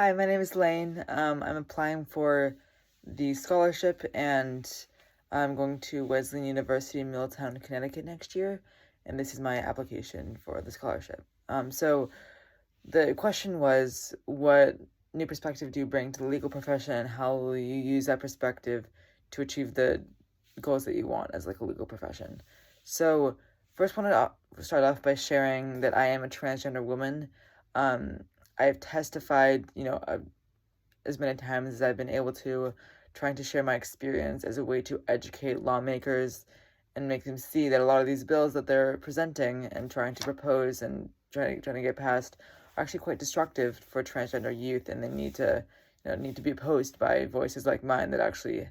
Hi, my name is Lane. I'm applying for the scholarship and I'm going to Wesleyan University in Middletown, Connecticut next year, and this is my application for the scholarship. So the question was, what new perspective do you bring to the legal profession, and how will you use that perspective to achieve the goals that you want as like a legal profession? So first, I wanted to start off by sharing that I am a transgender woman. Um, I've testified, as many times as I've been able to, trying to share my experience as a way to educate lawmakers and make them see that a lot of these bills that they're presenting and trying to propose and trying to get passed are actually quite destructive for transgender youth, and they need to be opposed by voices like mine that actually,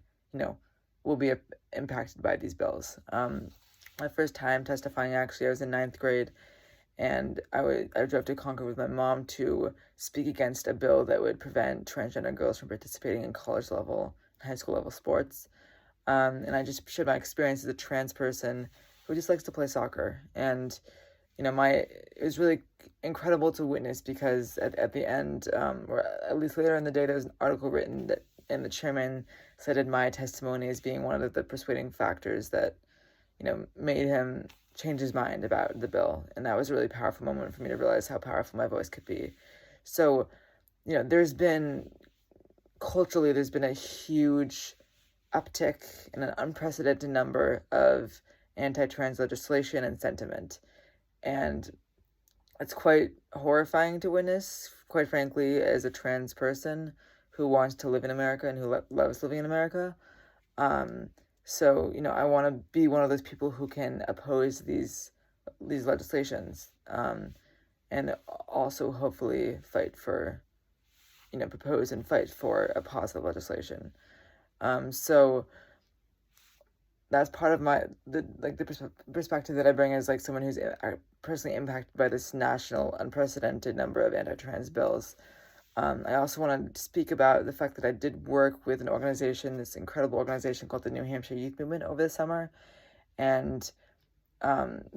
will be impacted by these bills. My first time testifying, actually, I was in ninth grade, and I drove to Concord with my mom to speak against a bill that would prevent transgender girls from participating in college level, high school level sports. And I just shared my experience as a trans person who just likes to play soccer. And it was really incredible to witness, because at the end, or at least later in the day, there was an article written that, and the chairman cited my testimony as being one of the persuading factors that made him change his mind about the bill. And that was a really powerful moment for me to realize how powerful my voice could be. So, there's been a huge uptick in an unprecedented number of anti-trans legislation and sentiment. And it's quite horrifying to witness, quite frankly, as a trans person who wants to live in America and who loves living in America. Um, I want to be one of those people who can oppose these legislations, and also hopefully propose and fight for a positive legislation. So that's part of the perspective that I bring as like someone who's personally impacted by this national unprecedented number of anti-trans bills. I also want to speak about the fact that I did work with an organization, this incredible organization called the New Hampshire Youth Movement, over the summer. And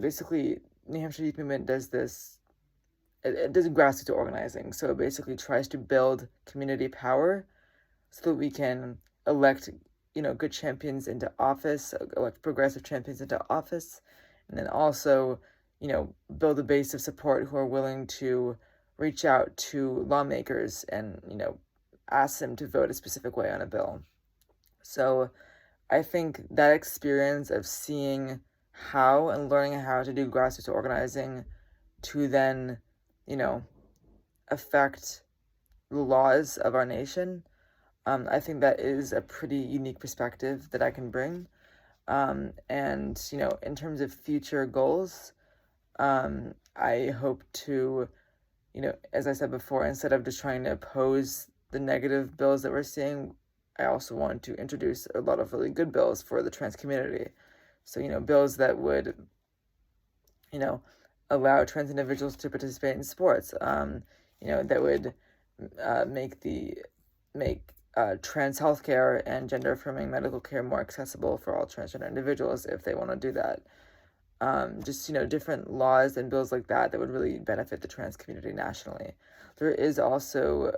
basically, New Hampshire Youth Movement does this, it does grassroots organizing. So it basically tries to build community power so that we can elect, good champions into office, elect progressive champions into office, and then also, build a base of support who are willing to reach out to lawmakers and, ask them to vote a specific way on a bill. So I think that experience of seeing how and learning how to do grassroots organizing to then, you know, affect the laws of our nation, I think that is a pretty unique perspective that I can bring. And, in terms of future goals, I hope to, as I said before, instead of just trying to oppose the negative bills that we're seeing, I also want to introduce a lot of really good bills for the trans community. So, bills that would, you know, allow trans individuals to participate in sports, that would make trans healthcare and gender affirming medical care more accessible for all transgender individuals if they want to do that. Different laws and bills like that would really benefit the trans community nationally. There is also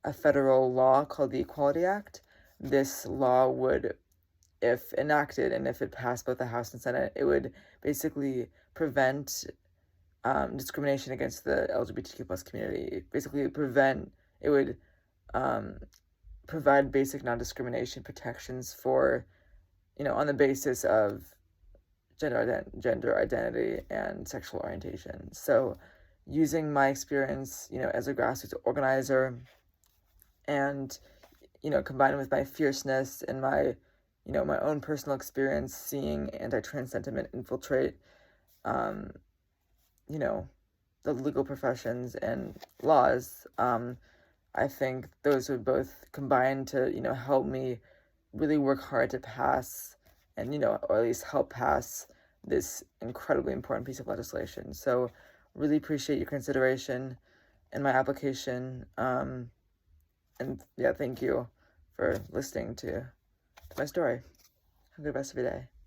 a federal law called the Equality Act. This law would, if enacted and if it passed both the House and Senate, it would basically prevent discrimination against the LGBTQ plus community. It would provide basic non-discrimination protections for, on the basis of gender identity and sexual orientation. So using my experience, as a grassroots organizer and, combined with my fierceness and my own personal experience seeing anti-trans sentiment infiltrate, you know, the legal professions and laws, I think those would both combine to, help me really work hard to pass and, or at least help pass this incredibly important piece of legislation. So really appreciate your consideration in my application. And yeah, thank you for listening to my story. Have a good rest of your day.